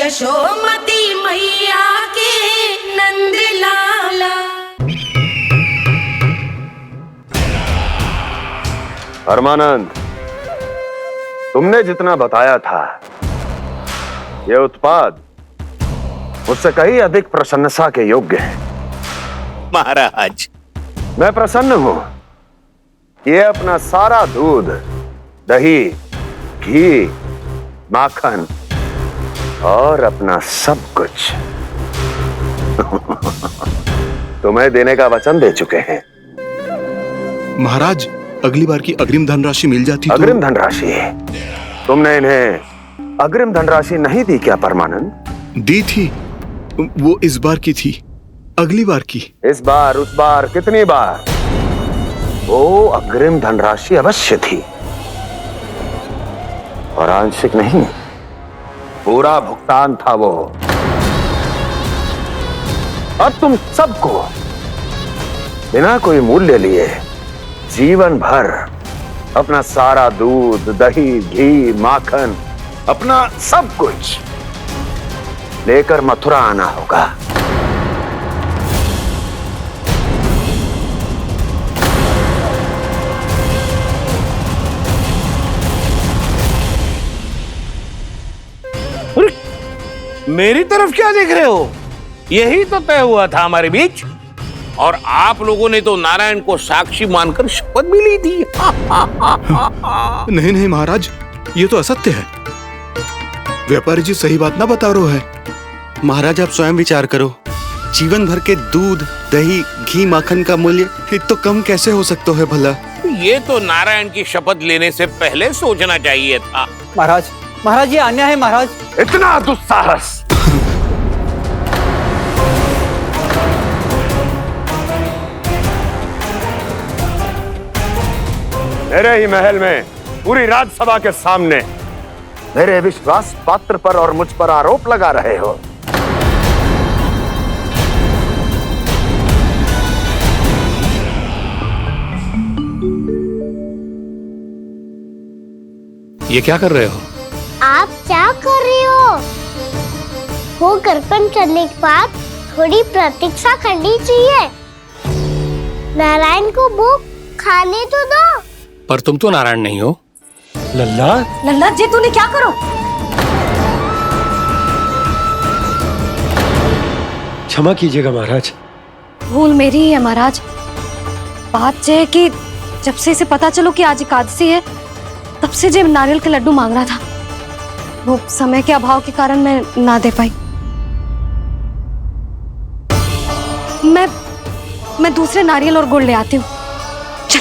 यशोमती मैया के नंद लाला। परमानंद, तुमने जितना बताया था ये उत्पाद मुझसे कहीं अधिक प्रशंसा के योग्य है। महाराज, मैं प्रसन्न हूं। ये अपना सारा दूध, दही, घी, माखन और अपना सब कुछ तुम्हें देने का वचन दे चुके हैं। महाराज, अगली बार की अग्रिम धनराशि मिल जाती तो। अग्रिम धनराशि? तुमने इन्हें अग्रिम धनराशि नहीं दी क्या परमानंद? दी थी, वो इस बार की थी, अगली बार की। इस बार, उस बार, कितनी बार? वो अग्रिम धनराशि अवश्य थी और आंशिक नहीं, पूरा भुगतान था वो। अब तुम सबको बिना कोई मूल्य लिए जीवन भर अपना सारा दूध, दही, घी, माखन, अपना सब कुछ लेकर मथुरा आना होगा। मेरी तरफ क्या देख रहे हो? यही तो तय हुआ था हमारे बीच, और आप लोगों ने तो नारायण को साक्षी मानकर शपथ भी ली थी। नहीं नहीं महाराज, ये तो असत्य है। व्यापारी जी सही बात ना बता रहे है। महाराज, आप स्वयं विचार करो, जीवन भर के दूध, दही, घी, माखन का मूल्य इतना कम कैसे हो सकता है भला? ये तो नारायण की शपथ लेने से पहले सोचना चाहिए था। महाराज, महाराज ये अन्याय है महाराज। इतना दुस्साहस! मेरे ही महल में पूरी राजसभा के सामने मेरे विश्वास पात्र पर और मुझ पर आरोप लगा रहे हो। ये क्या कर रहे हो? आप क्या कर रहे हो? वो गर्पण करने के बाद थोड़ी प्रतीक्षा करनी चाहिए। नारायण को भूख खाने तो दो। पर तुम तो नारायण नहीं हो। लल्ला, लल्ला जी तूने क्या करो? क्षमा कीजिएगा महाराज। भूल मेरी ही है महाराज। बात यह है कि जब से इसे पता चलो कि आज एकादशी है, तब से जो नारियल के लड्डू मांग रहा था, वो समय के अभाव के कारण मैं ना दे पाई। मैं दूसरे नारियल और गुड़ ले आती हूँ। चल।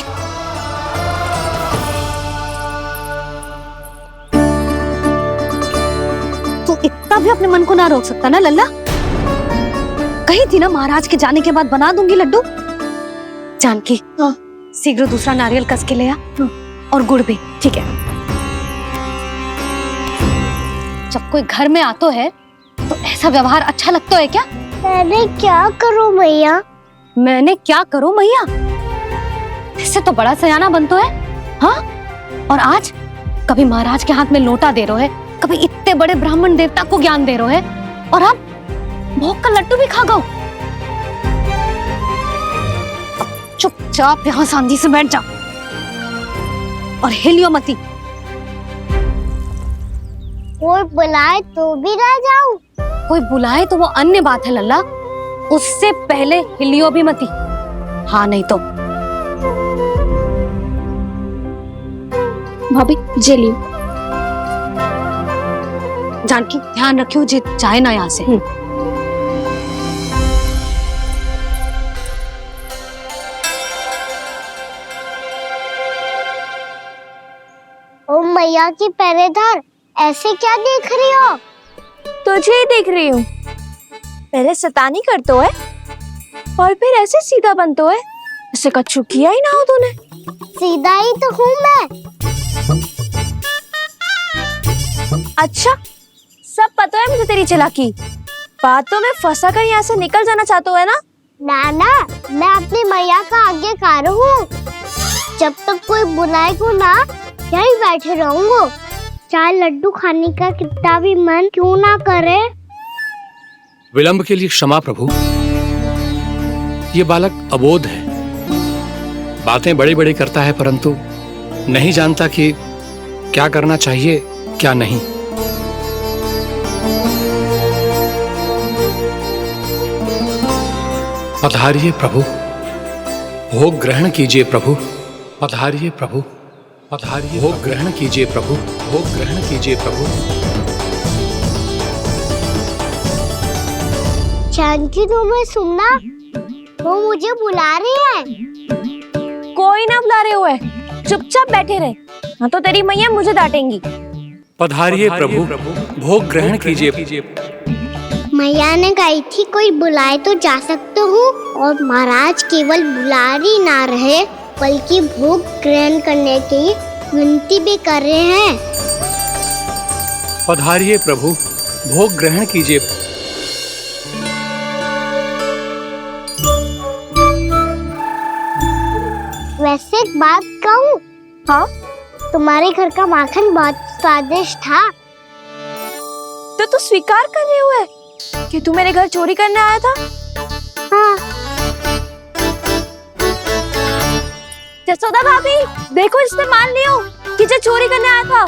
तू इतना भी अपने मन को ना रोक सकता ना लल्ला? कही थी ना महाराज के जाने के बाद बना दूंगी लड्डू। जानकी, शीघ्र दूसरा नारियल कस के ले आ, और गुड़ भी। ठीक है। जब कोई घर में आतो है तो ऐसा व्यवहार अच्छा लगता है क्या? मैंने क्या करूं मैया? मैंने क्या करूं मैया? इससे तो बड़ा सयाना बनतो है। हाँ? और आज कभी महाराज के हाथ में लोटा दे रहे है, कभी इतने बड़े ब्राह्मण देवता को ज्ञान दे रहे है, और अब भोग का लड्डू भी खा गो। चुपचाप यहाँ शांति से बैठ जा और हिलियो मती। कोई बुलाए तो भी ना जाऊं? कोई बुलाए तो वो अन्य बात है लल्ला, उससे पहले हिलियो भी मती। हाँ नहीं तो। भाभी जे लियो। जानकी ध्यान रखियो जे जाए ना यहाँ से। ओ मैया की पहरेदार, ऐसे क्या देख रही हो? तुझे ही देख रही हूँ। पहले शैतानी करतो है और फिर ऐसे सीधा बनतो है, ऐसे कछु किया ही ना हो तूने। सीधा ही तो हूँ मैं। अच्छा, सब पता है मुझे तेरी चालाकी। बातों में फंसा कर यहाँ से निकल जाना चाहते हो है ना? नाना, मैं अपनी मैया का आज्ञाकार हूँ। जब तक कोई बुलाएगा ना, यहीं बैठे रहूंगा। चाहे लड्डू खाने का कितना भी मन क्यों ना करे। विलंब के लिए क्षमा प्रभु। ये बालक अबोध है, बातें बड़ी बड़ी करता है परंतु नहीं जानता कि क्या करना चाहिए क्या नहीं। पधारिए प्रभु, भोग ग्रहण कीजिए प्रभु। पधारिए प्रभु, पधारिए, भोग ग्रहण कीजिए प्रभु, भोग ग्रहण कीजिए प्रभु। जानकी तुम्हें सुनना, वो मुझे बुला रही है। कोई ना बुला रहे हुए, चुपचाप बैठे रहे, हाँ तो तेरी मैया मुझे डांटेंगी। पधारिए प्रभु, भोग ग्रहण कीजिए। मैया ने कही थी कोई बुलाए तो जा सकते हूँ, और महाराज केवल बुलारी ना रहे बल्कि भोग ग्रहण करने की विनती भी कर रहे हैं। पधारिए प्रभु, भोग ग्रहण कीजिए। वैसे एक बात कहूँ? हाँ? तुम्हारे घर का माखन बहुत स्वादिष्ट था। तो तू स्वीकार कर रहे हुए कि तू मेरे घर चोरी करने आया था? हाँ। जसोदा भाभी, देखो इसने मान लियो कि जो चोरी करने आया था।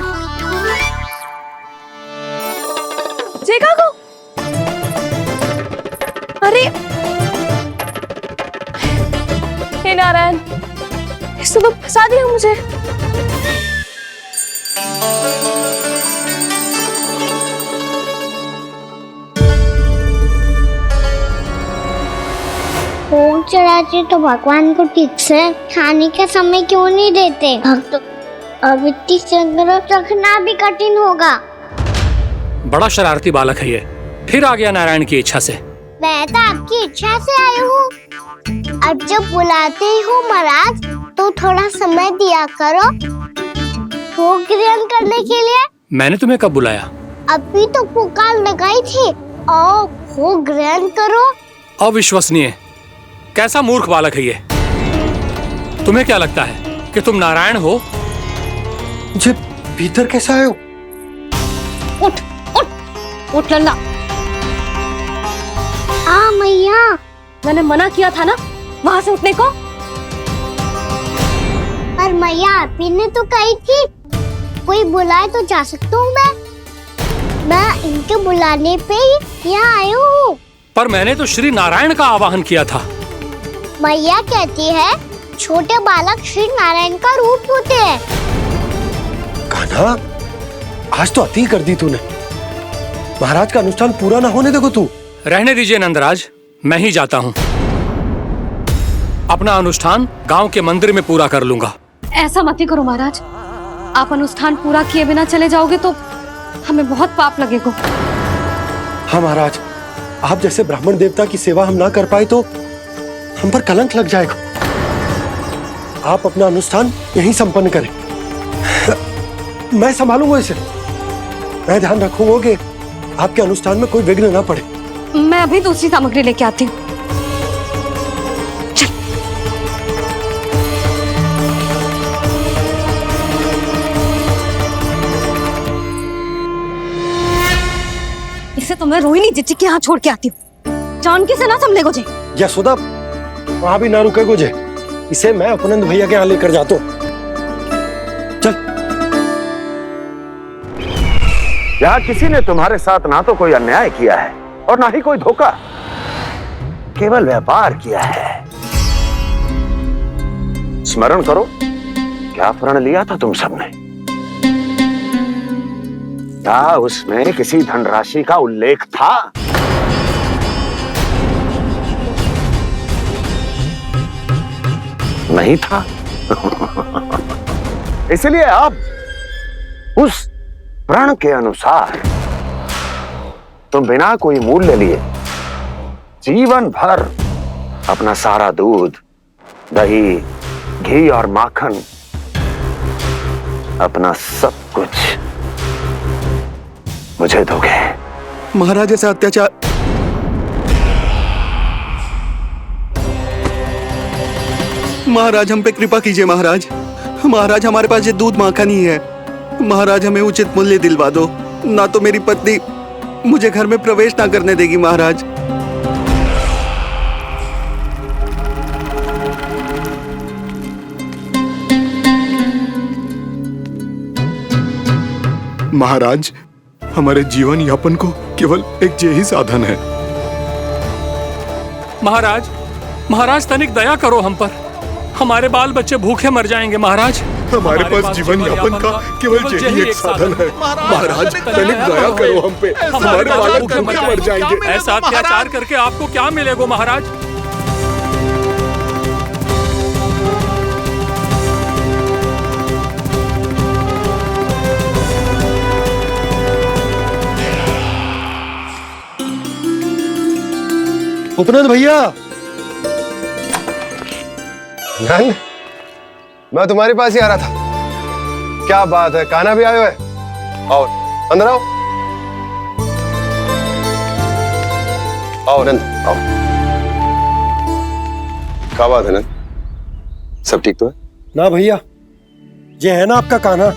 देखा को? अरे हे नारायण, इसने तो फंसा दिया मुझे। भोग चढ़ाते तो भगवान को ठीक से खाने का समय क्यों नहीं देते? भक्त अब इतनी संग्रह रखना भी कठिन होगा। बड़ा शरारती बालक है ये, फिर आ गया नारायण की इच्छा से। मैं तो आपकी इच्छा से आई हूँ। अब जब बुलाते ही हो महाराज तो थोड़ा समय दिया करो भोग ग्रहण करने के लिए। मैंने तुम्हें कब बुलाया? अभी तो पुकार लगाई थी, आओ भोग ग्रहण करो। अविश्वसनीय, कैसा मूर्ख बालक है ये। तुम्हें क्या लगता है कि तुम नारायण हो? मुझे भीतर कैसे आए हो? उठ उठ उठ लल्ला। मैया, मैंने मना किया था ना वहां से उठने को। पर मैया आपी ने तो कही थी कोई बुलाए तो जा सकता हूँ मैं इनके बुलाने पे ही यहाँ आई हूँ। पर मैंने तो श्री नारायण का आवाहन किया था। मैया कहती है छोटे बालक श्री नारायण का रूप होते हैं। कान्हा, आज तो अति कर दी तूने। महाराज का अनुष्ठान पूरा ना होने देखो तू। रहने दीजिए नंदराज, मैं ही जाता हूँ। अपना अनुष्ठान गांव के मंदिर में पूरा कर लूंगा। ऐसा मत ही करो महाराज, आप अनुष्ठान पूरा किए बिना चले जाओगे तो हमें बहुत पाप लगेगा। हाँ महाराज, आप जैसे ब्राह्मण देवता की सेवा हम ना कर पाए तो हम पर कलंक लग जाएगा। आप अपना अनुष्ठान यहीं संपन्न करें, मैं संभालूंगा इसे। मैं ध्यान रखूंगा कि आपके अनुष्ठान में कोई विघ्न ना पड़े। मैं अभी दूसरी सामग्री लेके आती हूँ। इसे तो मैं रोहिणी जीजी के यहाँ छोड़ के आती हूँ। जानकी से ना संभले गुजे। यशोदा, वहां भी ना रुके गुजे। इसे मैं अपनंद भैया के यहाँ लेकर जाता हूँ। चल। यहाँ किसी ने तुम्हारे साथ ना तो कोई अन्याय किया है और ना ही कोई धोखा, केवल व्यापार किया है। स्मरण करो क्या प्रण लिया था तुम सबने? क्या उसमें किसी धनराशि का उल्लेख था? नहीं था। इसलिए अब उस प्रण के अनुसार तुम बिना कोई मूल्य लिए जीवन भर अपना सारा दूध, दही, घी और माखन, अपना सब कुछ मुझे दोगे। महाराज ऐसा अत्याचार। महाराज हम पे कृपा कीजिए। महाराज, महाराज हमारे पास ये दूध माखन ही है। महाराज हमें उचित मूल्य दिलवा दो, ना तो मेरी पत्नी मुझे घर में प्रवेश ना करने देगी महाराज। महाराज, हमारे जीवन यापन को केवल एक यही साधन है। महाराज, महाराज तनिक दया करो हम पर, हमारे बाल बच्चे भूखे मर जाएंगे महाराज। हमारे पास जीवन यापन का केवल यही एक साधन है। महाराज तनिक दया करो हम पे, हमारे बालक भूखे मर जाएंगे। ऐसा अत्याचार करके आपको क्या मिलेगा महाराज? उपनंद भैया, नंद, मैं तुम्हारे पास ही आ रहा था। क्या बात है, कान्हा भी आयो है? आओ अंदर आओ। आओ नंद आओ। क्या बात है नंद, सब ठीक तो है? ना भैया, ये है ना आपका कान्हा,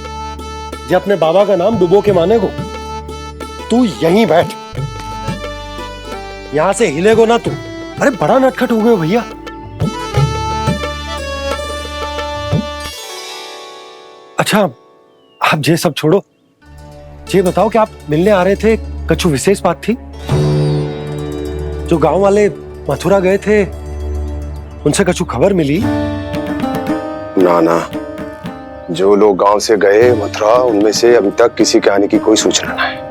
ये अपने बाबा का नाम डुबो के माने को। तू यहीं बैठ, यहां से हिलेगो ना तू। अरे बड़ा नटखट हो गए हो भैया। अच्छा, आप ये सब छोड़ो, ये बताओ कि आप मिलने आ रहे थे, कछु विशेष बात थी? जो गांव वाले मथुरा गए थे, उनसे कछु खबर मिली? ना ना, जो लोग गांव से गए मथुरा, उनमें से अभी तक किसी के आने की कोई सूचना नहीं है।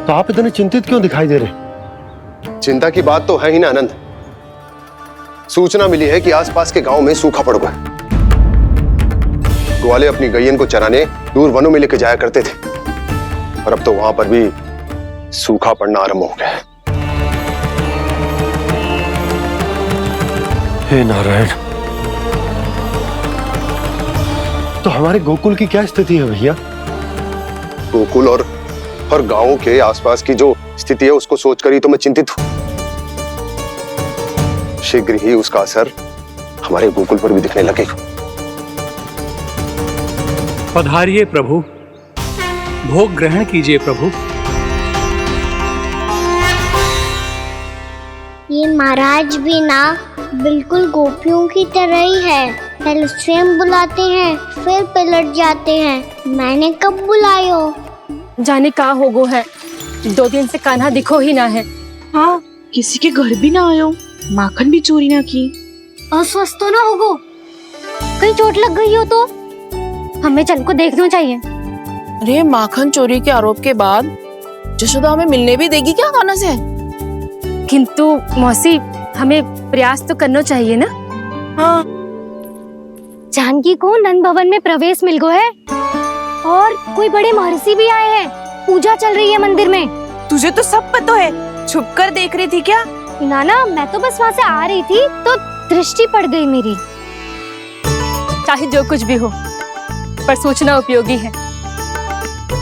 तो आप इतने चिंतित क्यों दिखाई दे रहे? चिंता की बात तो है ही ना आनंद। सूचना मिली है कि आसपास के गांव में सूखा पड़ गया। ग्वाले अपनी गैयन को चराने दूर वनों में लेके जाया करते थे, और अब तो वहां पर भी सूखा पड़ना आरंभ हो गया है। हे नारायण, तो हमारे गोकुल की क्या स्थिति है भैया? गोकुल और गांवों के आसपास की जो स्थिति है उसको सोचकर ही तो मैं चिंतित हूं। शीघ्र ही उसका असर हमारे गोकुल पर भी दिखने लगेगा। पधारिए प्रभु, भोग ग्रहण कीजिए प्रभु। ये महाराज भी ना बिल्कुल गोपियों की तरह ही है। पहले स्वयं बुलाते हैं, फिर पलट जाते हैं। मैंने कब बुलायो? जाने का होगो है, 2 दिन से कान्हा दिखो ही ना है। हाँ, किसी के घर भी ना आयो, माखन भी चोरी ना की। अस्वस्थ तो ना होगो, कहीं चोट लग गई हो तो? हमें चल को देखना चाहिए। अरे माखन चोरी के आरोप के बाद जशोदा हमें मिलने भी देगी क्या कान्हा से? किंतु मौसी, हमें प्रयास तो करना चाहिए ना। हाँ, जानकी को नंद भवन में प्रवेश मिल गो है, और कोई बड़े महर्षि भी आए हैं। पूजा चल रही है मंदिर में। तुझे तो सब पता है, छुप कर देख रही थी क्या? ना, मैं तो बस वहाँ से आ रही थी तो दृष्टि पड़ गई मेरी। चाहे जो कुछ भी हो, पर सूचना उपयोगी है।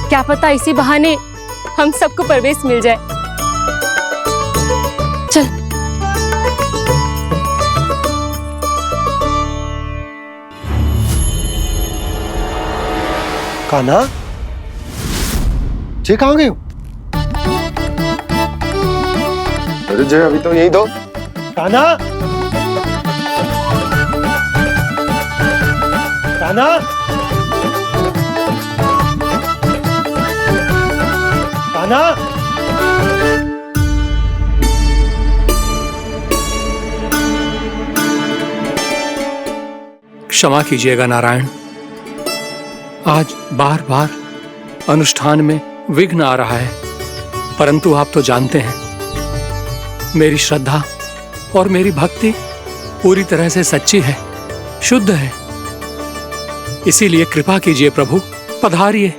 क्या पता इसी बहाने हम सबको प्रवेश मिल जाए। चल। कान्हा, ये कहाँ गए हो? अरे जय, अभी तो यही दो। कान्हा, कान्हा, कान्हा। क्षमा कीजिएगा नारायण, आज बार बार अनुष्ठान में विघ्न आ रहा है, परंतु आप तो जानते हैं मेरी श्रद्धा और मेरी भक्ति पूरी तरह से सच्ची है, शुद्ध है। इसीलिए कृपा कीजिए प्रभु, पधारिए।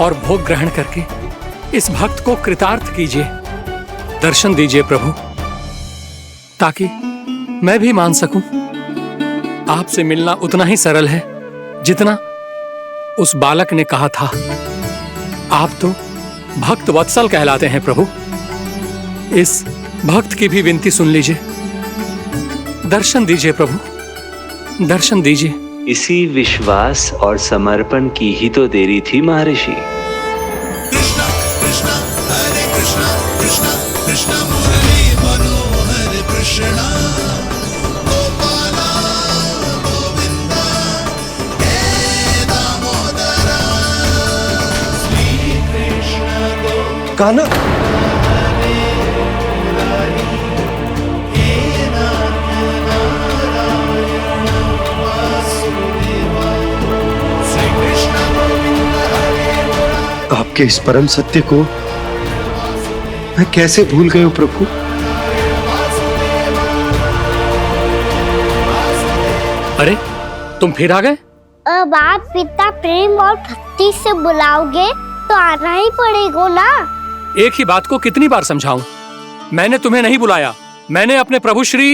और भोग ग्रहण करके इस भक्त को कृतार्थ कीजिए। दर्शन दीजिए प्रभु, ताकि मैं भी मान सकूं आपसे मिलना उतना ही सरल है जितना उस बालक ने कहा था। आप तो भक्त वत्सल कहलाते हैं प्रभु। इस भक्त की भी विनती सुन लीजिए। दर्शन दीजिए प्रभु, दर्शन दीजिए। इसी विश्वास और समर्पण की ही तो देरी थी महर्षि। कृष्णा कृष्णा हरे कृष्णा कृष्णा कृष्णा मुरली मनोहर कृष्णा गोपाला गोविंदा हे दामोदरा श्री कृष्ण गोविंदा कान्हा, आपके इस परम सत्य को मैं कैसे भूल गया हूं प्रभु। अरे तुम फिर आ गए? अब आप इतना प्रेम और भक्ति से बुलाओगे तो आना ही पड़ेगा ना। एक ही बात को कितनी बार समझाऊं? मैंने तुम्हें नहीं बुलाया, मैंने अपने प्रभु श्री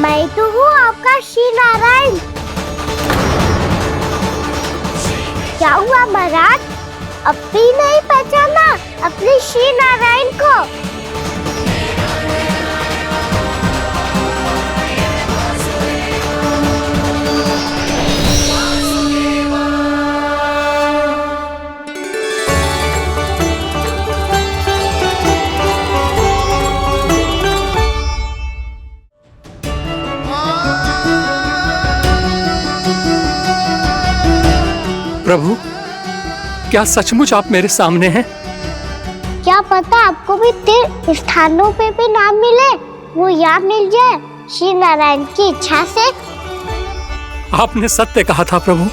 मैं तो हूँ आपका श्री नारायण। क्या हुआ महाराज, अब भी नहीं पहचाना अपने श्री नारायण को? प्रभु, क्या सचमुच आप मेरे सामने हैं? क्या पता आपको भी तीर्थ स्थानों पे भी नाम मिले, वो यहाँ मिल जाए श्री नारायण की इच्छा से। आपने सत्य कहा था प्रभु,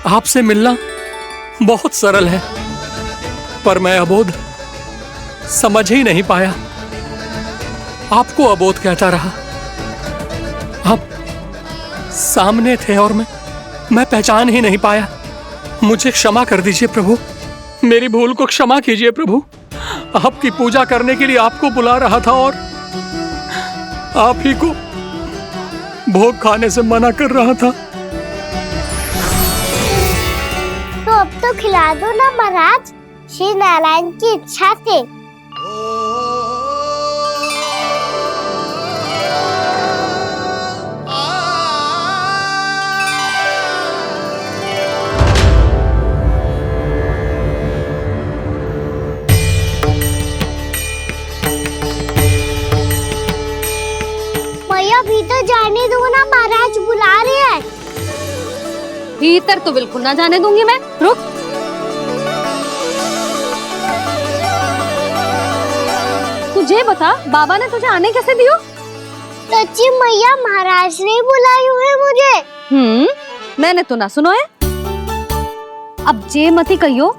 आपसे मिलना बहुत सरल है, पर मैं अबोध समझ ही नहीं पाया। आपको अबोध कहता रहा। आप सामने थे और मैं पहचान ही नहीं पाया। मुझे क्षमा कर दीजिए प्रभु, मेरी भूल को क्षमा कीजिए प्रभु। आपकी पूजा करने के लिए आपको बुला रहा था और आप ही को भोग खाने से मना कर रहा था। तो अब तो खिला दो ना महाराज, श्री नारायण की इच्छा से। भीतर जाने दो ना, महाराज बुला रहे हैं। भीतर तो बिल्कुल ना जाने दूंगी मैं। रुक। तुझे बता, बाबा ने तुझे आने कैसे दियो? सच्ची मैया, महाराज ने बुलाई हुई मुझे। मैंने तो ना सुनो है। अब जे मती कहियो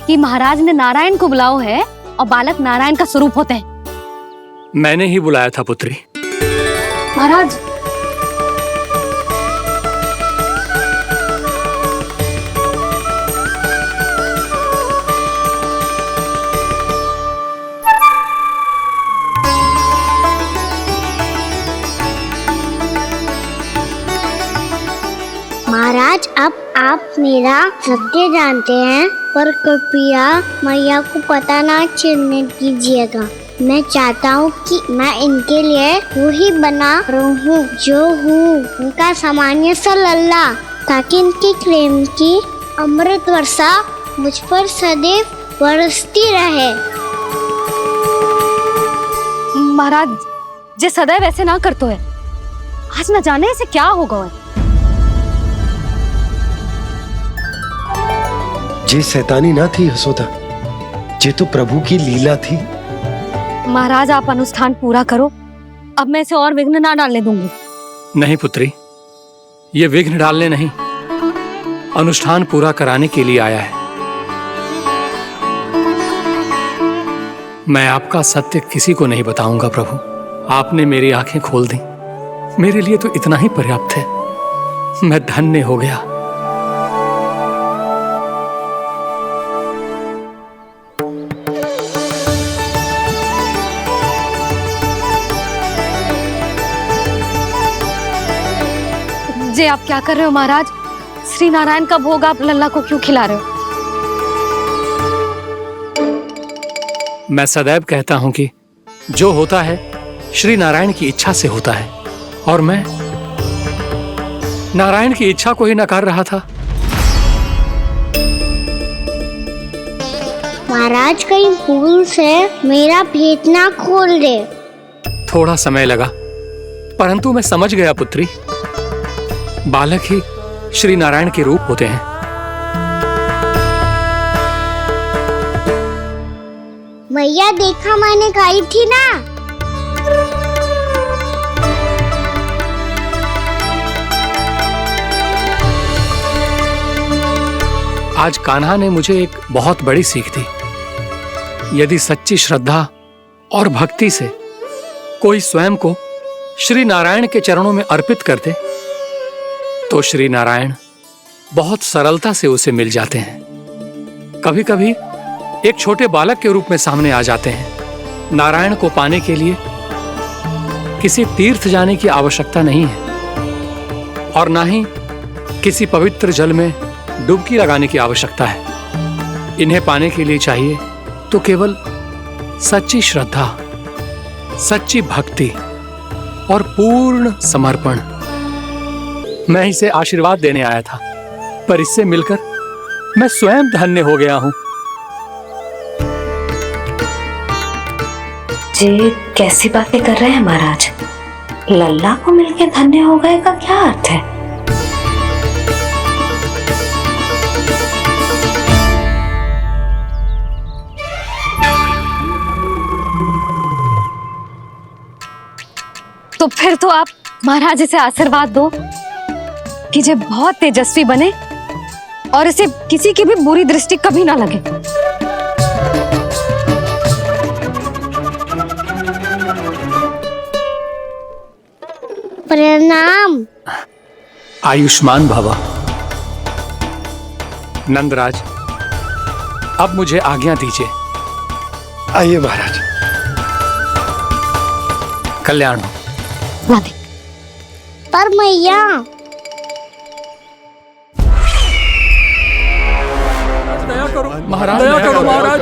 कि महाराज ने नारायण को बुलाओ है और बालक नारायण का स्वरूप होते हैं। मैंने ही बुलाया था पुत्री। महाराज, महाराज, अब आप मेरा सत्य जानते हैं, पर कृपया मैया को पता ना चलने दीजिएगा। मैं चाहता हूँ कि मैं इनके लिए वो ही बना रहूँ जो हूँ, उनका सामान्य सा लल्ला, ताकि इनके प्रेम की अमृत वर्षा मुझ पर सदैव बरसती रहे। महाराज, जे सदैव ऐसे ना करतो है, आज न जाने इसे क्या होगा है। जे शैतानी ना थी यशोदा, जे तो प्रभु की लीला थी। महाराज, आप अनुष्ठान पूरा करो, अब मैं इसे और विघ्न ना डालने दूंगी। नहीं पुत्री, ये विघ्न डालने नहीं, अनुष्ठान पूरा कराने के लिए आया है। मैं आपका सत्य किसी को नहीं बताऊंगा प्रभु। आपने मेरी आंखें खोल दी, मेरे लिए तो इतना ही पर्याप्त है। मैं धन्य हो गया। जे आप क्या कर रहे हो महाराज? श्री नारायण का भोग आप लल्ला को क्यों खिला रहे हो? मैं सदैव कहता हूं कि जो होता है श्री नारायण की इच्छा से होता है, और मैं नारायण की इच्छा को ही नकार रहा था। महाराज कहीं भूल से मेरा भेद ना खोल दे। थोड़ा समय लगा, परंतु मैं समझ गया पुत्री। बालक ही श्री नारायण के रूप होते हैं। मैया देखा मैंने गाई थी ना। आज कान्हा ने मुझे एक बहुत बड़ी सीख दी। यदि सच्ची श्रद्धा और भक्ति से कोई स्वयं को श्री नारायण के चरणों में अर्पित कर दे, तो श्री नारायण बहुत सरलता से उसे मिल जाते हैं। कभी कभी एक छोटे बालक के रूप में सामने आ जाते हैं। नारायण को पाने के लिए किसी तीर्थ जाने की आवश्यकता नहीं है, और ना ही किसी पवित्र जल में डुबकी लगाने की आवश्यकता है। इन्हें पाने के लिए चाहिए तो केवल सच्ची श्रद्धा, सच्ची भक्ति और पूर्ण समर्पण। मैं इसे आशीर्वाद देने आया था, पर इससे मिलकर मैं स्वयं धन्य हो गया हूं। जी कैसी बातें कर रहे हैं महाराज? लल्ला को मिलकर धन्य हो गए का क्या अर्थ है? तो फिर तो आप महाराज इसे आशीर्वाद दो कि ये बहुत तेजस्वी बने और इसे किसी की भी बुरी दृष्टि कभी ना लगे। प्रणाम। आयुष्मान भवा। नंदराज, अब मुझे आज्ञा दीजिए। आइए महाराज। कल्याण हो। पर मैया दया करो महाराज, दया करो महाराज,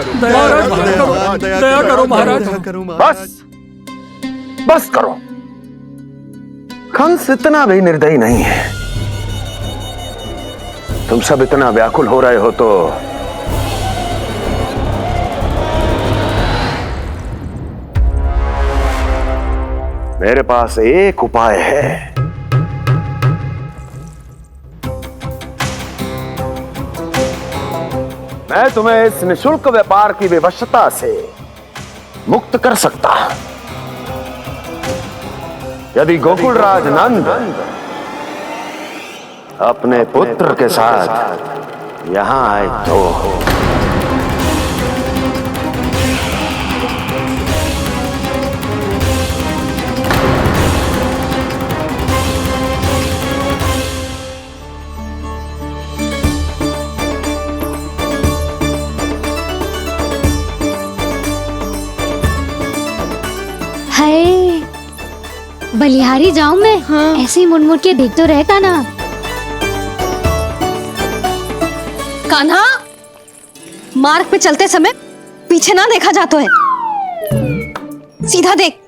दया करो महाराज। बस बस करो। कंस इतना भी निर्दयी नहीं है। तुम सब इतना व्याकुल हो रहे हो तो मेरे पास एक उपाय है। मैं तुम्हें इस निशुल्क व्यापार की विवशता से मुक्त कर सकता। यदि गोकुलराज नंद अपने पुत्र के साथ यहां आए तो हाय, बलिहारी जाऊं मैं? हाँ। ऐसे ही मुड़ मुड़ के देख तो रहे कान्हा। कान्हा, मार्ग पे चलते समय पीछे ना देखा जाता है। सीधा देख,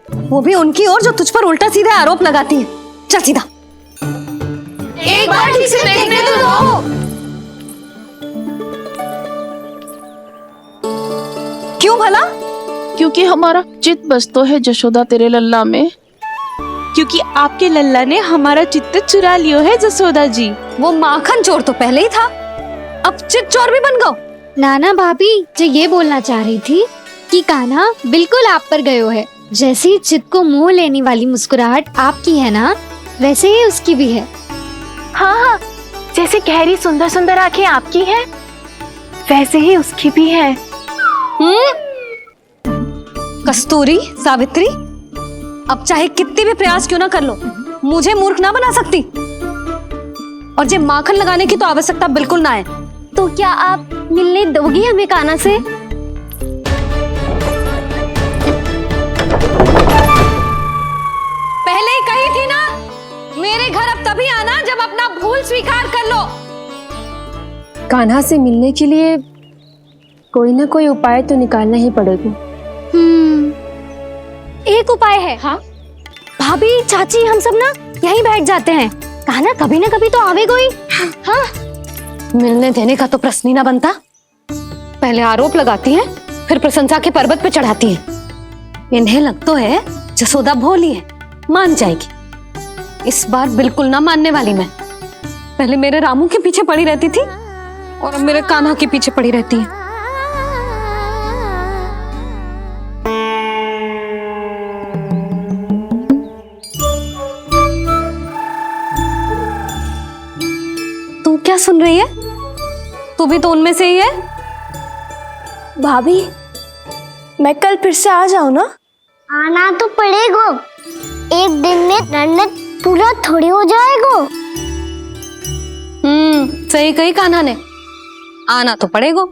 वो भी उनकी ओर जो तुझ पर उल्टा सीधे आरोप लगाती है। चल सीधा। एक बार ठीक से देखने तो दो। क्यों भला? क्योंकि हमारा चित्त बसतो है जशोदा तेरे लल्ला में। क्योंकि आपके लल्ला ने हमारा चित्त चुरा लियो है जसोदा जी। वो माखन चोर तो पहले ही था, अब चित्त चोर भी बन गो। नाना भाभी जो ये बोलना चाह रही थी कि कान्हा बिल्कुल आप पर गयो है। जैसे ही चित्त को मोह लेने वाली मुस्कुराहट आपकी है ना, वैसे ही उसकी भी है। हाँ हाँ, जैसे गहरी सुंदर सुंदर आंखें आपकी हैं, वैसे ही उसकी भी है। कस्तूरी, सावित्री, अब चाहे कितने भी प्रयास क्यों ना कर लो, मुझे मूर्ख ना बना सकती। और जे माखन लगाने की तो आवश्यकता बिल्कुल ना है। तो क्या आप मिलने दोगी हमें कान्हा से? पहले ही कही थी ना, मेरे घर अब तभी आना जब अपना भूल स्वीकार कर लो। कान्हा से मिलने के लिए कोई ना कोई उपाय तो निकालना ही पड़ेगा। एक उपाय है। हाँ भाभी, चाची, हम सब ना यहीं बैठ जाते हैं। कान्हा कभी ना कभी तो आवेगा ही। हाँ, मिलने देने का तो प्रश्न ही ना बनता। पहले आरोप लगाती हैं, फिर प्रशंसा के पर्वत पे चढ़ाती हैं। इन्हें लग तो है जसोदा भोली है, मान जाएगी। इस बार बिल्कुल ना मानने वाली मैं। पहले मेरे रामू के पीछे पड़ी रहती थी और अब मेरे कान्हा के पीछे पड़ी रहती है। तू क्या सुन रही है? तू भी तो उनमें से ही है। भाभी, मैं कल फिर से आ जाऊं ना? आना तो पड़ेगा। एक दिन में रन्नत पूरा थोड़ी हो जाएगा। सही कही कान्हा ने, आना तो पड़ेगा।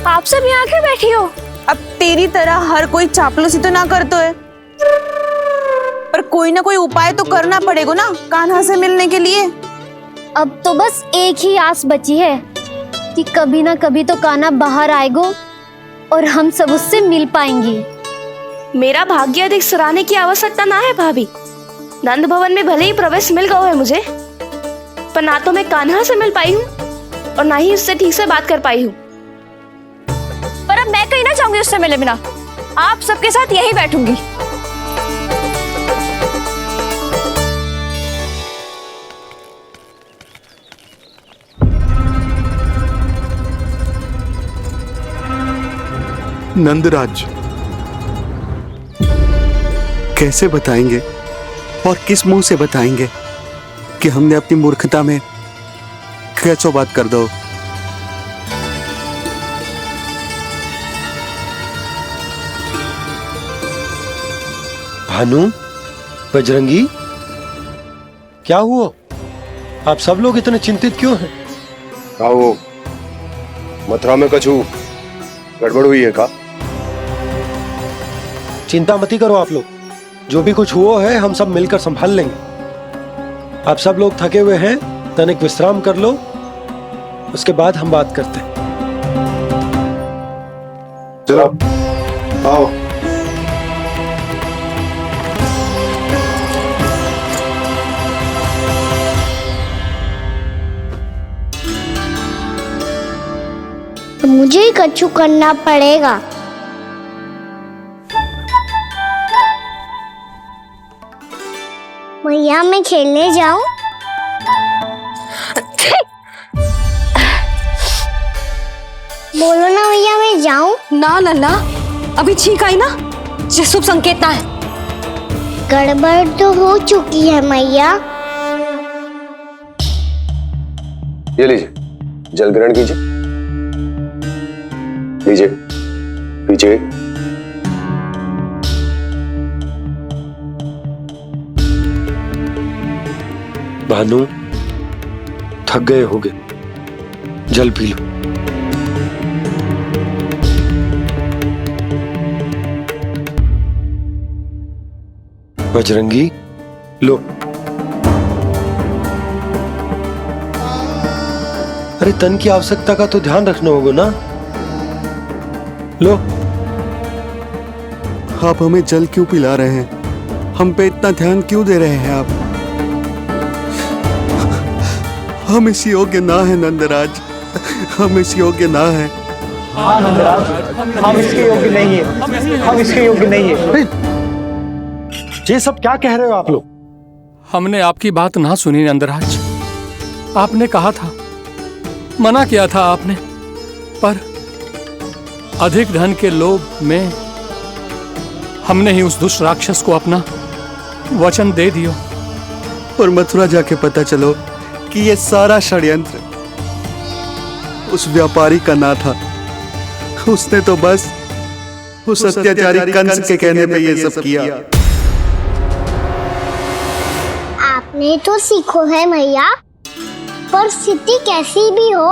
आप सब यहाँ आके बैठी हो? अब तेरी तरह हर कोई चापलूसी तो ना करतो है, पर कोई ना कोई उपाय तो करना पड़ेगा ना कान्हा से मिलने के लिए। अब तो बस एक ही आस बची है कि कभी ना कभी तो कान्हा बाहर आएगा और हम सब उससे मिल पाएंगे। मेरा भाग्य अधिक सराहने की आवश्यकता ना है भाभी। नंद भवन में भले ही प्रवेश मिल गया है मुझे, पर ना तो मैं कान्हा से मिल पाई हूँ और ना ही उससे ठीक से बात कर पाई हूँ। पर अब मैं कहीं ना जाऊंगी उससे मिले बिना। आप सबके साथ यहीं बैठूंगी। नंदराज, कैसे बताएंगे और किस मुंह से बताएंगे कि हमने अपनी मूर्खता में कैसो बात कर दो। भानु, बजरंगी, क्या हुआ? आप सब लोग इतने चिंतित क्यों हैं? आओ, मथुरा में कछु गड़बड़ हुई है का? चिंता मती करो आप लोग, जो भी कुछ हुआ है हम सब मिलकर संभाल लेंगे। आप सब लोग थके हुए हैं, तनिक विश्राम कर लो, उसके बाद हम बात करते हैं। चलो आओ। तो मुझे ही कछु करना पड़ेगा। मैया, मैं खेलने जाऊं? बोलो ना मैया, मैं जाऊं? ना लल्ला, अभी छींक आई ना, ये शुभ संकेत ना है। गड़बड़ तो हो चुकी है मैया। ये लीजिए, जल ग्रहण कीजिए। लीजिए, पीछे। भानु, थक गए होगे, जल पी लो। बजरंगी, लो। अरे तन की आवश्यकता का तो ध्यान रखना होगा ना। लो। आप हमें जल क्यों पिला रहे हैं? हम पे इतना ध्यान क्यों दे रहे हैं आप? हम इस योग्य ना है नंदराज, हम इस योग्य ना है। हाँ नंदराज, हम इसके योग्य नहीं है, हम इसके योग्य नहीं है। ये सब क्या कह रहे हो आप लोग? हमने आपकी बात ना सुनी नंदराज। आपने कहा था, मना किया था आपने, पर अधिक धन के लोभ में हमने ही उस दुष्ट राक्षस को अपना वचन दे दियो। और मथुरा जाके पता चलो कि ये सारा षड्यंत्र उस व्यापारी का ना था। उसने तो बस उस अत्याचारी कंस के कहने पे ये सब किया। आपने तो सीखो है भैया, पर स्थिति कैसी भी हो,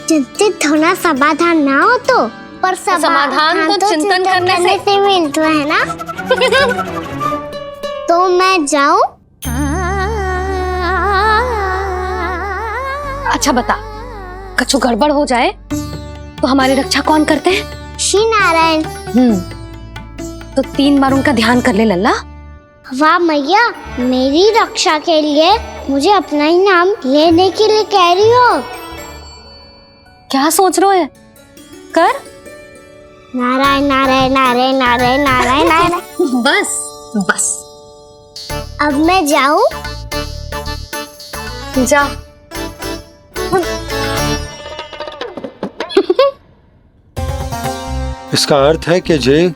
चिंतित होना समाधान ना हो तो, पर समाधान तो चिंतन करने से मिलता है ना। तो मैं जाऊं? अच्छा बता, कछु गड़बड़ हो जाए तो हमारी रक्षा कौन करते हैं? श्री नारायण। तो 3 बार उनका ध्यान कर ले लल्ला। वाह मैया, मेरी रक्षा के लिए मुझे अपना ही नाम लेने के लिए कह रही हो? क्या सोच रहे हो? कर नारायण नारायण नारायण नारायण नारायण नारायण। बस बस, अब मैं जाऊं? जा। इसका अर्थ है कि जे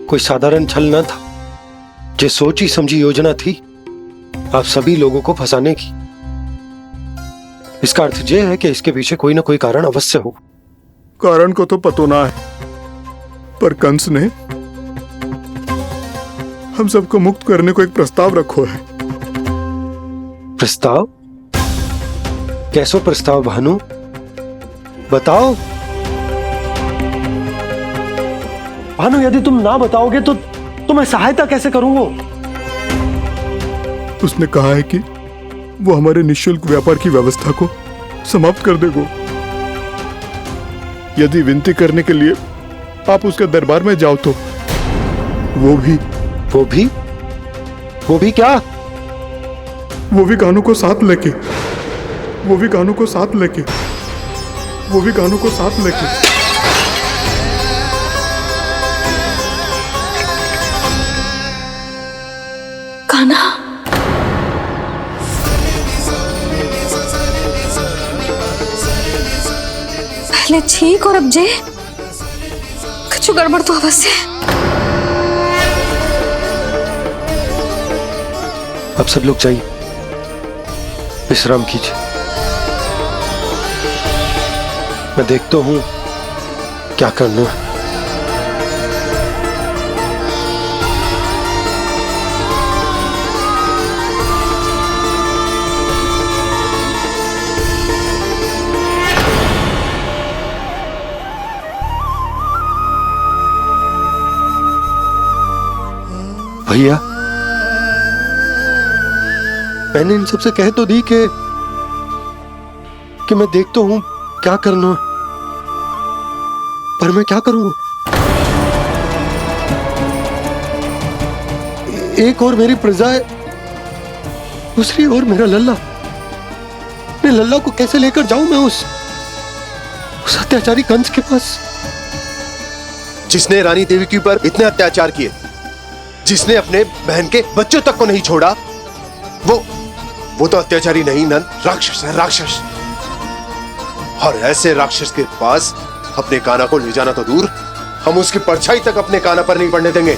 कोई साधारण छल न था, जे सोची समझी योजना थी आप सभी लोगों को फंसाने की। इसका अर्थ ये है कि इसके पीछे कोई ना कोई कारण अवश्य हो। कारण को तो पतो ना है, पर कंस ने हम सबको मुक्त करने को एक प्रस्ताव रखो है। प्रस्ताव? कैसो प्रस्ताव भानु, बताओ। भानु, यदि तुम ना बताओगे तो मैं सहायता कैसे करूंगा? उसने कहा है कि वो हमारे निःशुल्क व्यापार की व्यवस्था को समाप्त कर देगो, यदि विनती करने के लिए आप उसके दरबार में जाओ तो। वो भी क्या? वो भी कानों को साथ लेके, वो भी कानों को साथ लेके, वो भी कानों को साथ लेके। कान्हा, पहले ठीक और अब जे कुछ गड़बड़ तो अवश्य। अब सब लोग जाइए, विश्राम कीजिए। मैं देखता हूं क्या करना है। भैया, मैंने इन सबसे कह तो दी कि मैं देखता हूं क्या करना है, पर मैं क्या करूंगा? एक और मेरी प्रजा है, दूसरी ओर मेरा लल्ला। मैं लल्ला को कैसे लेकर जाऊं मैं उस अत्याचारी कंस के पास, जिसने रानी देवी के ऊपर इतने अत्याचार किए, जिसने अपने बहन के बच्चों तक को नहीं छोड़ा। वो तो अत्याचारी नहीं नंद, राक्षस है, राक्षस। और ऐसे राक्षस के पास अपने कान्हा को ले जाना तो दूर, हम उसकी परछाई तक अपने कान्हा पर नहीं पड़ने देंगे।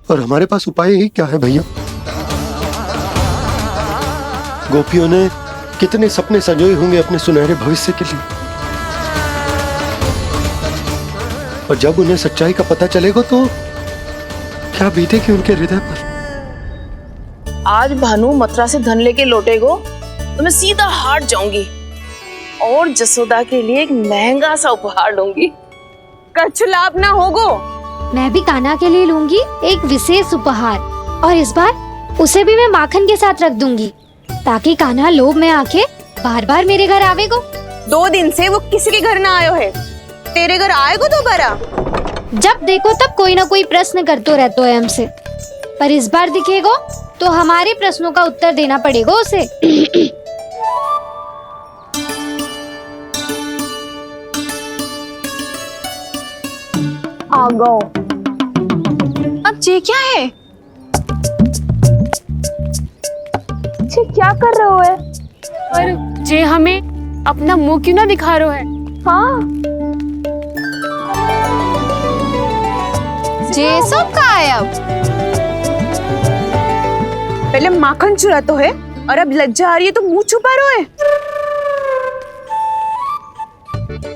और हमारे पास उपाय ही क्या है भैया? गोपियों ने कितने सपने संजोए होंगे अपने सुनहरे भविष्य के लिए, और जब उन्हें सच्चाई का पता चलेगा तो क्या बीतेगी उनके हृदय पर? आज भानु मथुरा से धन लेके लौटेगो तो मैं सीधा हाट जाऊंगी और जसोदा के लिए एक महंगा सा उपहार लूंगी। कछु लाभ ना होगो। मैं भी कान्हा के लिए लूंगी एक विशेष उपहार, और इस बार उसे भी मैं माखन के साथ रख दूंगी, ताकि कान्हा लोभ में आके बार बार मेरे घर आवेगो। 2 दिन से वो किसी के घर ना आयो है, तेरे घर आएगो दोबारा? जब देखो तब कोई ना कोई प्रश्न करते रहते है हमसे, पर इस बार दिखेगो तो हमारे प्रश्नों का उत्तर देना पड़ेगा उसे। आ गो। अब ये क्या है? ये क्या कर रहे हो है? पर जे हमें अपना मुंह क्यों ना दिखा रहे है? हाँ, जे सब कहाँ है अब? पहले माखन चुरा तो है और अब लज्जा आ रही है तो मुंह छुपा रहे है।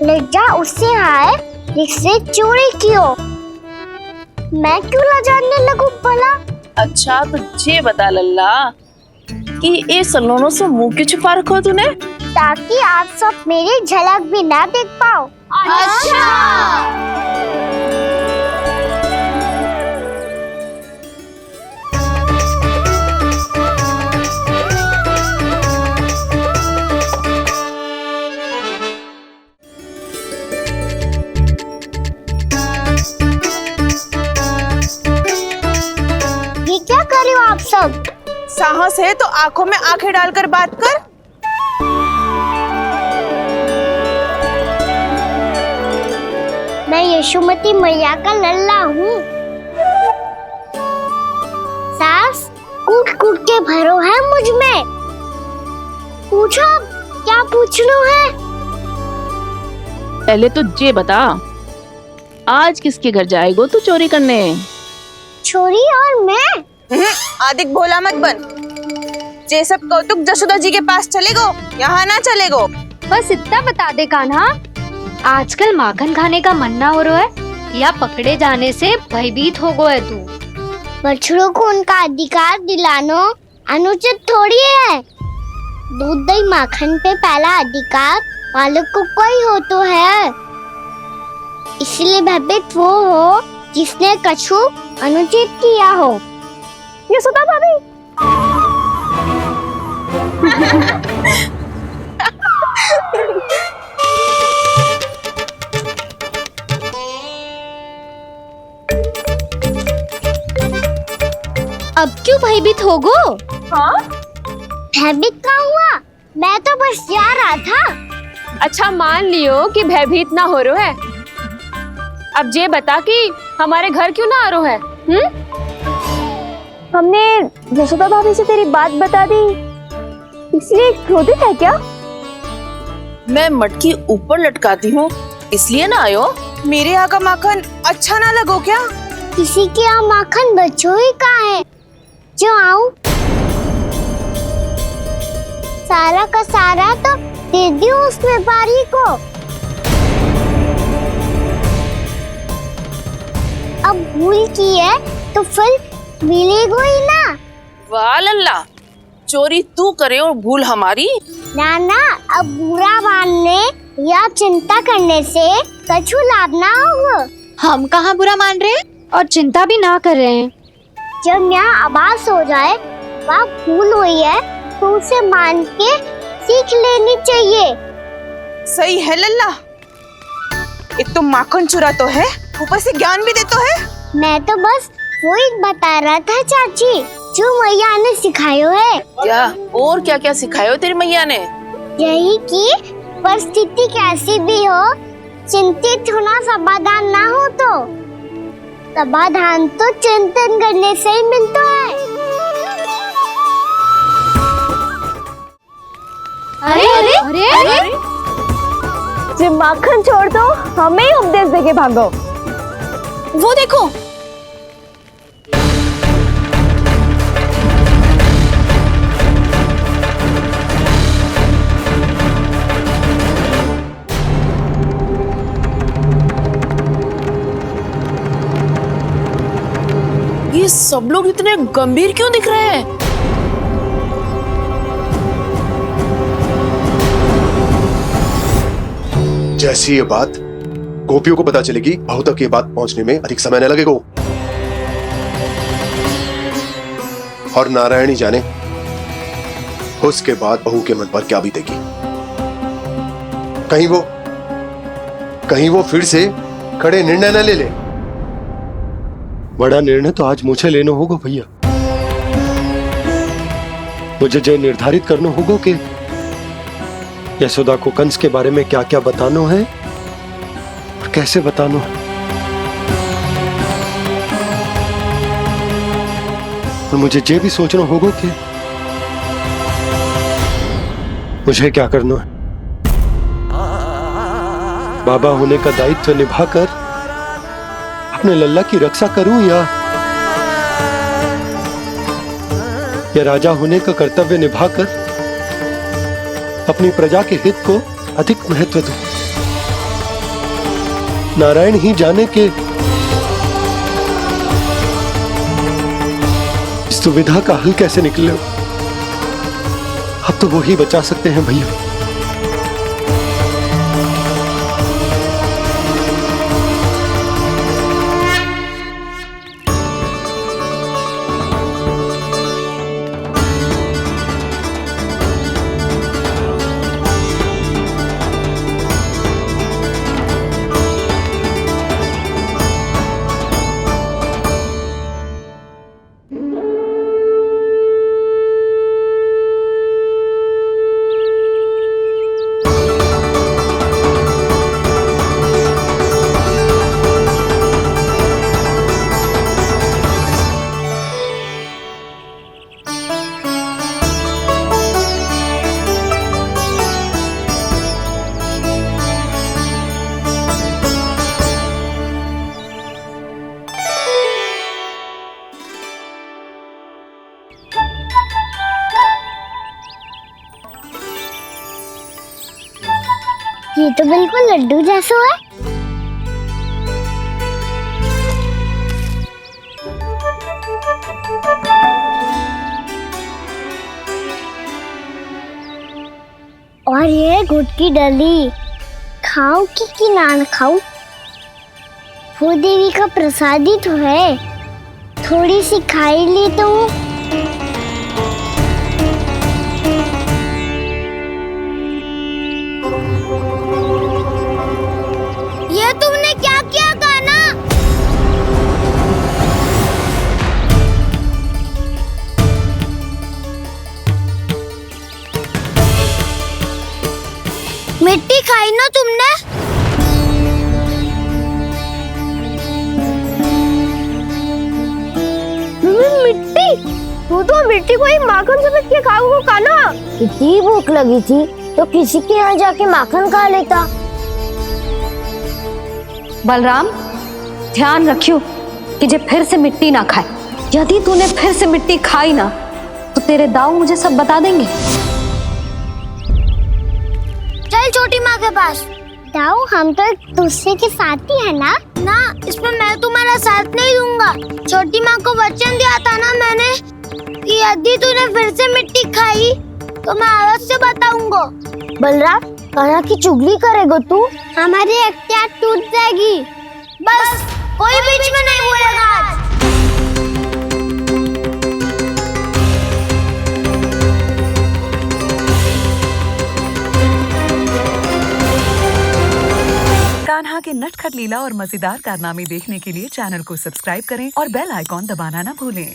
लज्जा उससे आए जिससे चोरी की हो। मैं क्यों लजाने लगूं भला? अच्छा तो ये बता लल्ला कि ये सलोनों से मुंह क्यों छुपा रखो तूने? ताकि आप सब मेरी झलक भी ना देख पाओ। अच्छा। ये क्या कर रहे हो आप सब? साहस है तो आंखों में आंखें डालकर बात कर। मैं यशोमती मैया का लल्ला हूँ। सास कूट कूट के भरो है मुझ में। पूछो क्या पूछना है? पहले तो ये बता, आज किसके घर जाएगो तू चोरी करने? छोरी और मैं? आदिक भोला मत बन। ये सब कौतुक जसोदा जी के पास चलेगो, यहाँ ना चलेगो। बस इतना बता दे कान्हा, आजकल माखन खाने का मन ना हो रहा है या पकड़े जाने से भयभीत हो गए तू? बछड़ों को उनका अधिकार दिलाना अनुचित थोड़ी है। दूध दही माखन पे पहला अधिकार मालिक को कोई हो तो है। इसलिए भयभीत वो हो जिसने कछु अनुचित किया हो। यशोदा भाभी। अब क्यों भयभीत हो गो? हाँ? भयभीत का हुआ? मैं तो बस जा रहा था। अच्छा मान लियो कि भयभीत ना हो रहा है। अब ये बता कि हमारे घर क्यों ना आ रहा है? हमने यशोदा भाभी से तेरी बात बता दी, इसलिए क्रोधित है क्या? मैं मटकी ऊपर लटकाती हूँ इसलिए ना आयो? मेरे यहाँ का माखन अच्छा ना लगो क्या? किसी के यहाँ माखन बच्चों ही कहाँ है जो आऊं? सारा का सारा तो दे दियो उस व्यापारी को। अब भूल की है तो फिर मिलेगो ही ना। वाह लल्ला, चोरी तू करे और भूल हमारी। ना ना, अब बुरा मानने या चिंता करने से कछु लाभ ना होगा। हम कहाँ बुरा मान रहे हैं और चिंता भी ना कर रहे हैं। जब यहाँ आभास हो जाए वहाँ भूल हुई है तो उसे मान के सीख लेनी चाहिए। सही है लल्ला, एक तो माखन चुरा तो है, ऊपर से ज्ञान भी देता है। मैं तो बस वही बता रहा था चाची जो मैया ने सिखायो है। क्या और क्या क्या सिखायो तेरी मैया ने? यही कि परिस्थिति कैसी भी हो, चिंतित होना समाधान ना हो तो समाधान तो चिंतन करने से ही मिलता है। अरे अरे अरे, अरे? जब माखन छोड़ दो हमें ही उपदेश देके भागो। वो देखो, ये सब लोग इतने गंभीर क्यों दिख रहे हैं? जैसी ये बात गोपियों को पता चलेगी, बहू तक ये बात पहुंचने में अधिक समय न लगेगा। और नारायण ही जाने उसके बाद बहू के मन पर क्या बीतेगी। कहीं वो फिर से खड़े निर्णय न ले ले। बड़ा निर्णय तो आज मुझे लेना होगा भैया। मुझे जो निर्धारित करना होगा कि यशोदा को कंस के बारे में क्या क्या बताना है और कैसे बताना है। और मुझे ये भी सोचना होगा कि मुझे क्या करना है। बाबा होने का दायित्व निभाकर अपने लल्ला की रक्षा करूं या राजा होने का कर्तव्य निभाकर अपनी प्रजा के हित को अधिक महत्व दूं। नारायण ही जाने के इस दुविधा का हल कैसे निकले। अब तो वो ही बचा सकते हैं भैया। ये तो बिल्कुल लड्डू जैसा है। और ये गुड़ की डली खाऊं कि ना खाऊं? वो देवी का प्रसाद ही तो है, थोड़ी सी खाई ली तो। ये तुमने क्या किया कान्हा? मिट्टी खाई ना तुमने? मिट्टी? तू तो मिट्टी को ही माखन समझ के खाओगे कान्हा। इतनी भूख लगी थी तो किसी के यहाँ जाके माखन खा लेता। बलराम, ध्यान रखियो कि जे फिर से मिट्टी ना खाए। यदि तूने फिर से मिट्टी खाई ना तो तेरे दाऊ मुझे सब बता देंगे। चल छोटी माँ के पास। दाऊ, हम तो एक दूसरे के साथ ही है ना? ना, इसमें मैं तुम्हारा साथ नहीं दूंगा। छोटी माँ को वचन दिया था ना मैंने कि यदि तूने फिर से मिट्टी खाई तो मैं अवश्य बताऊंगा। बलराम, कान्हा की चुगली करेगा तू? हमारी अख्तियार टूट जाएगी। बस कोई बीच में नहीं बोलेगा आज। कान्हा के नटखट लीला और मजेदार कारनामे देखने के लिए चैनल को सब्सक्राइब करें और बेल आइकॉन दबाना ना भूलें।